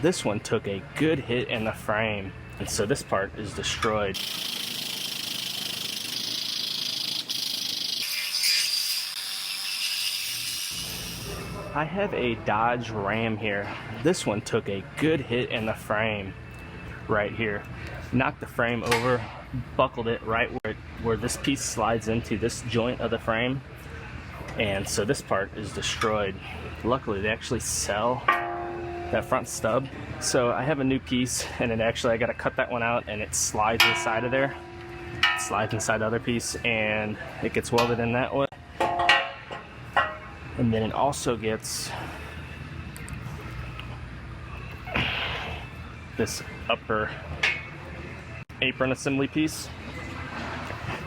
This one took a good hit in the frame, and so this part is destroyed. I have a Dodge Ram here. This one took a good hit in the frame right here. Knocked the frame over, buckled it right where this piece slides into this joint of the frame, and so this part is destroyed. Luckily, they actually sell that front stub. So I have a new piece, and it actually, I gotta cut that one out, and it slides inside of there. It slides inside the other piece, and it gets welded in that way. And then it also gets this upper apron assembly piece.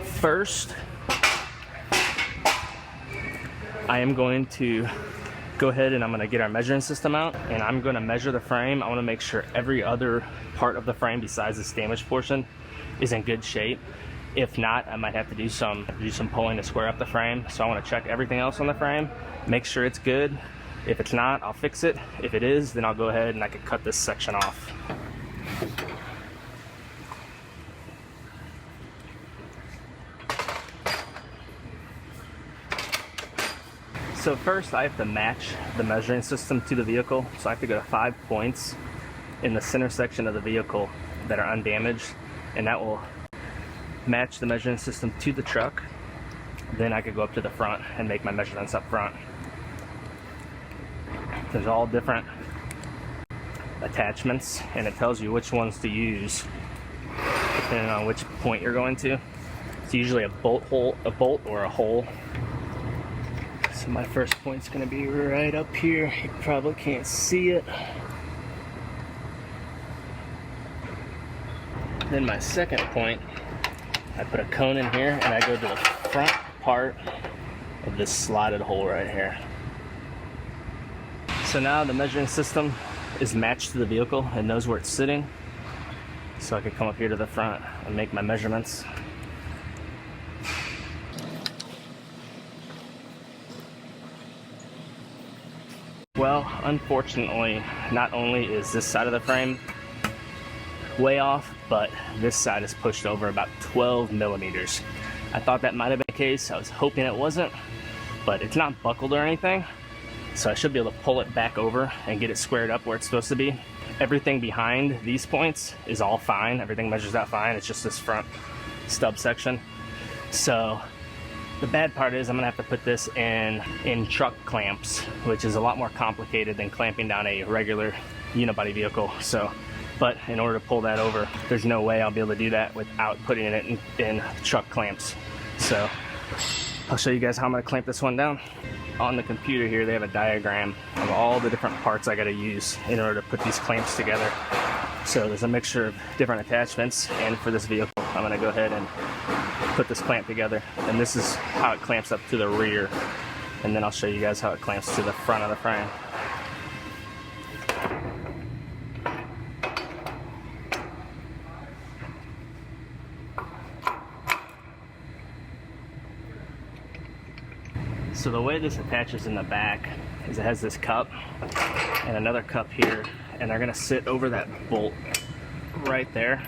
First, I am going to go ahead and I'm going to get our measuring system out, and I'm going to measure the frame. I want to make sure every other part of the frame besides this damaged portion is in good shape. If not, I might have to do some pulling to square up the frame. So I want to check everything else on the frame, make sure it's good. If it's not, I'll fix it. If it is, then I'll go ahead and I can cut this section off. So first, I have to match the measuring system to the vehicle. So I have to go to 5 points in the center section of the vehicle that are undamaged, and that will match the measuring system to the truck. Then I could go up to the front and make my measurements up front. There's all different attachments, and it tells you which ones to use depending on which point you're going to. It's usually a bolt or a hole. So my first point's going to be right up here. You probably can't see it. Then my second point, I put a cone in here, and I go to the front part of this slotted hole right here. So now the measuring system is matched to the vehicle and knows where it's sitting. So I can come up here to the front and make my measurements. Well, unfortunately, not only is this side of the frame way off, but this side is pushed over about 12 millimeters. I thought that might have been the case. I was hoping it wasn't, but it's not buckled or anything. So I should be able to pull it back over and get it squared up where it's supposed to be. Everything behind these points is all fine. Everything measures out fine. It's just this front stub section. So the bad part is I'm gonna have to put this in truck clamps, which is a lot more complicated than clamping down a regular unibody vehicle. But in order to pull that over, there's no way I'll be able to do that without putting it in truck clamps. So I'll show you guys how I'm gonna clamp this one down. On the computer here, they have a diagram of all the different parts I gotta use in order to put these clamps together. So there's a mixture of different attachments, and for this vehicle, I'm gonna go ahead and put this clamp together. And this is how it clamps up to the rear. And then I'll show you guys how it clamps to the front of the frame. So the way this attaches in the back is it has this cup and another cup here, and they're gonna sit over that bolt right there.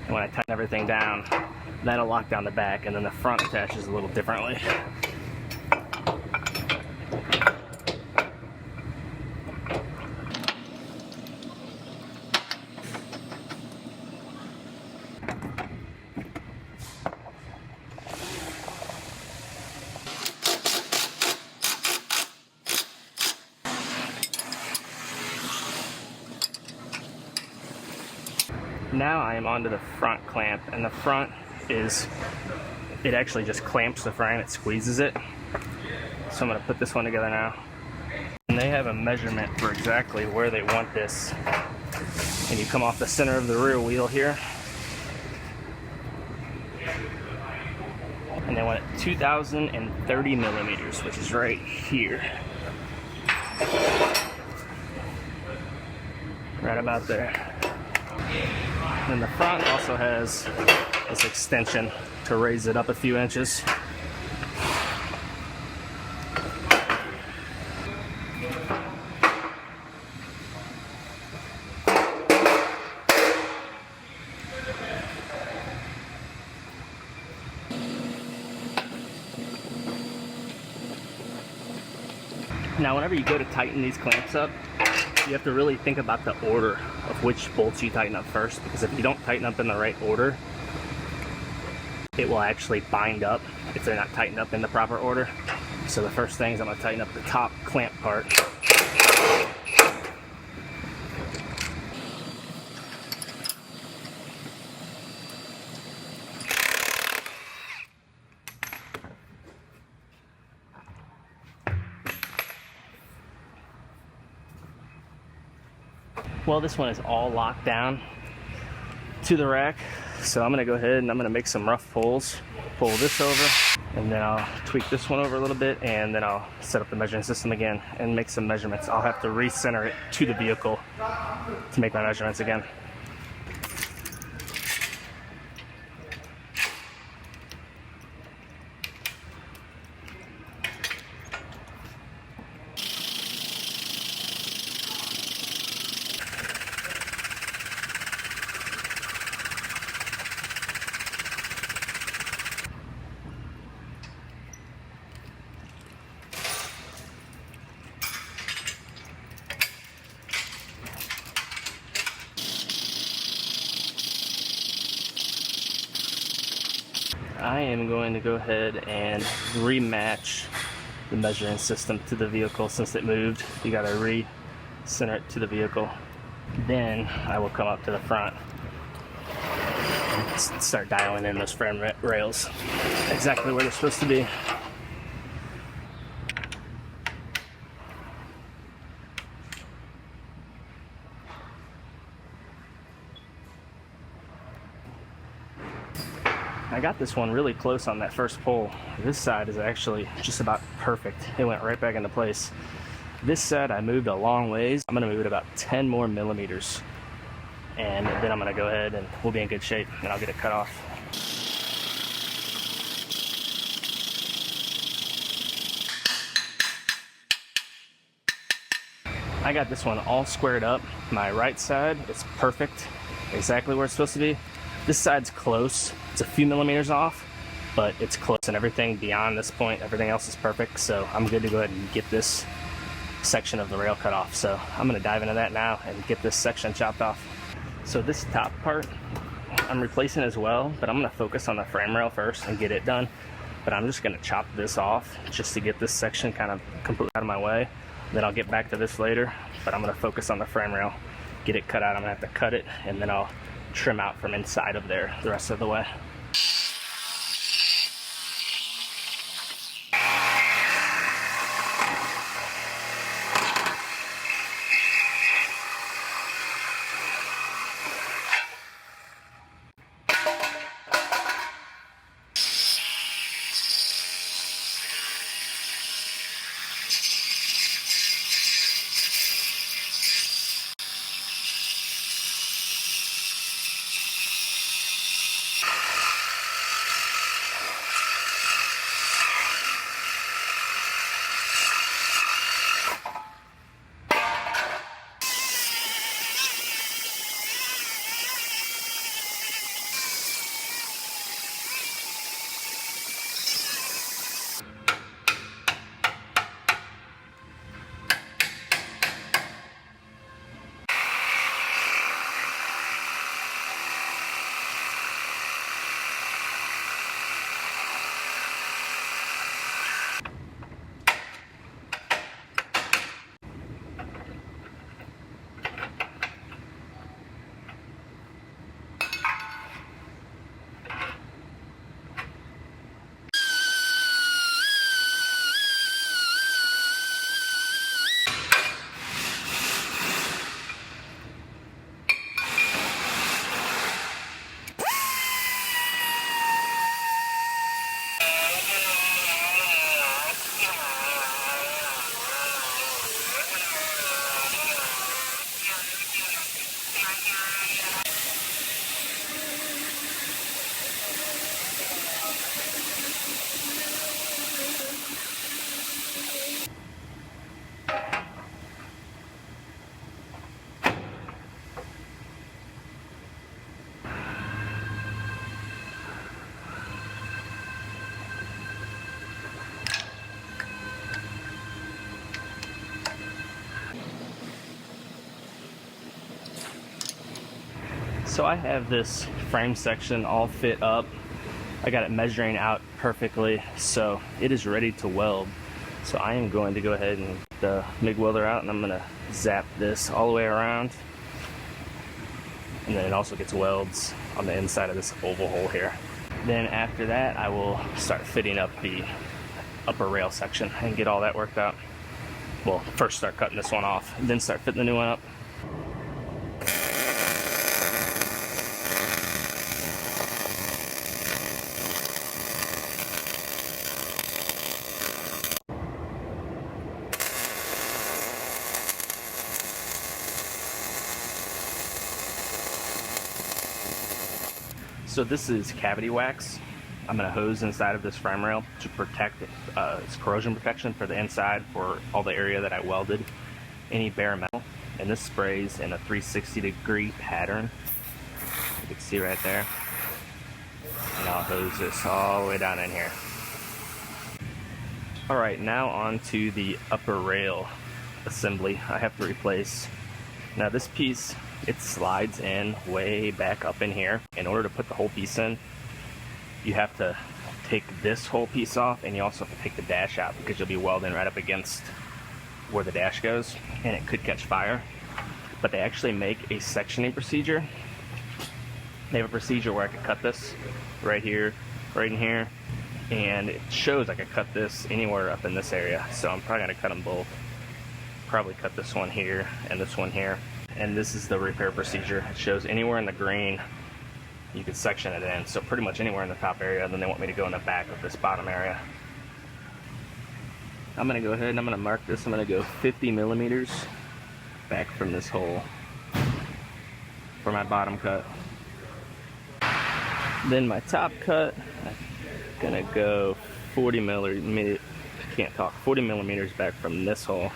And when I tighten everything down, that'll lock down the back, and then the front attaches a little differently. Now I am onto the front clamp, and the front it actually just clamps the frame, it squeezes it. So I'm going to put this one together now. And they have a measurement for exactly where they want this. And you come off the center of the rear wheel here, and they want it 2,030 millimeters, which is right here. Right about there. And the front also has this extension to raise it up a few inches. Now, whenever you go to tighten these clamps up, you have to really think about the order of which bolts you tighten up first, because if you don't tighten up in the right order, it will actually bind up if they're not tightened up in the proper order. So the first thing is I'm going to tighten up the top clamp part. Well, this one is all locked down to the rack, so I'm going to go ahead and I'm going to make some rough pulls. Pull this over, and then I'll tweak this one over a little bit, and then I'll set up the measuring system again and make some measurements. I'll have to recenter it to the vehicle to make my measurements again. I am going to go ahead and rematch the measuring system to the vehicle since it moved. You got to re-center it to the vehicle. Then I will come up to the front and start dialing in those frame rails exactly where they're supposed to be. I got this one really close on that first pull. This side is actually just about perfect. It went right back into place. This side I moved a long ways. I'm gonna move it about 10 more millimeters. And then I'm gonna go ahead and we'll be in good shape and I'll get it cut off. I got this one all squared up. My right side is perfect, exactly where it's supposed to be. This side's close. It's a few millimeters off, but it's close, and everything beyond this point, everything else is perfect. So I'm good to go ahead and get this section of the rail cut off. So I'm gonna dive into that now and get this section chopped off. So this top part, I'm replacing as well, but I'm gonna focus on the frame rail first and get it done. But I'm just gonna chop this off just to get this section kind of completely out of my way. Then I'll get back to this later, but I'm gonna focus on the frame rail, get it cut out. I'm gonna have to cut it, and then I'll trim out from inside of there the rest of the way. So I have this frame section all fit up. I got it measuring out perfectly, so it is ready to weld. So I am going to go ahead and get the MIG welder out, and I'm going to zap this all the way around. And then it also gets welds on the inside of this oval hole here. Then after that, I will start fitting up the upper rail section and get all that worked out. Well, first start cutting this one off, then start fitting the new one up. So this is cavity wax. I'm going to hose inside of this frame rail to protect it's corrosion protection for the inside for all the area that I welded any bare metal. And this sprays in a 360-degree pattern. You can see right there. And I'll hose this all the way down in here. Alright, now on to the upper rail assembly. I have to replace. Now this piece, it slides in way back up in here. In order to put the whole piece in, you have to take this whole piece off, and you also have to take the dash out because you'll be welding right up against where the dash goes, and it could catch fire. But they actually make a sectioning procedure. They have a procedure where I could cut this right here, right in here, and it shows I could cut this anywhere up in this area. So I'm probably gonna cut them both. Probably cut this one here and this one here. And this is the repair procedure. It shows anywhere in the green you could section it in. So pretty much anywhere in the top area, and then they want me to go in the back of this bottom area. I'm gonna go ahead and I'm gonna mark this. I'm gonna go 50 millimeters back from this hole for my bottom cut. Then my top cut, I'm gonna go 40 millimeters, can't talk, 40 millimeters back from this hole.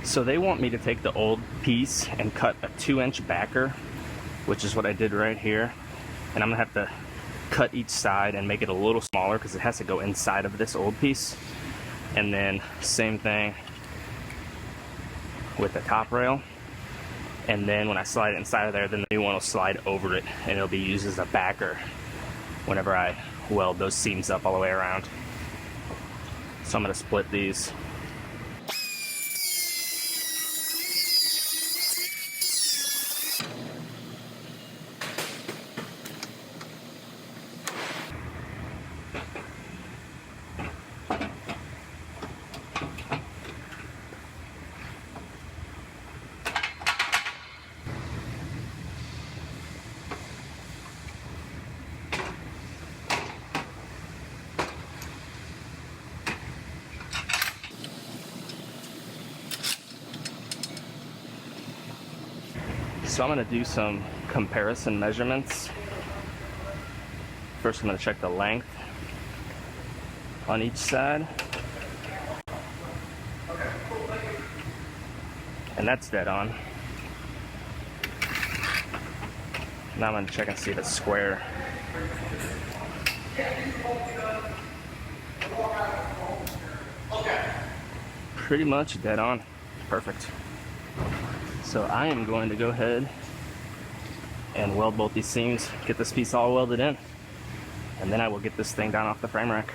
So they want me to take the old piece and cut a 2-inch backer, which is what I did right here. And I'm gonna have to cut each side and make it a little smaller because it has to go inside of this old piece. And then same thing with the top rail. And then when I slide it inside of there, then the new one will slide over it and it'll be used as a backer whenever I weld those seams up all the way around. So I'm gonna split these. So I'm going to do some comparison measurements. First I'm going to check the length on each side. And that's dead on. Now I'm going to check and see if it's square. Pretty much dead on. Perfect. So I am going to go ahead and weld both these seams, get this piece all welded in, and then I will get this thing down off the frame rack.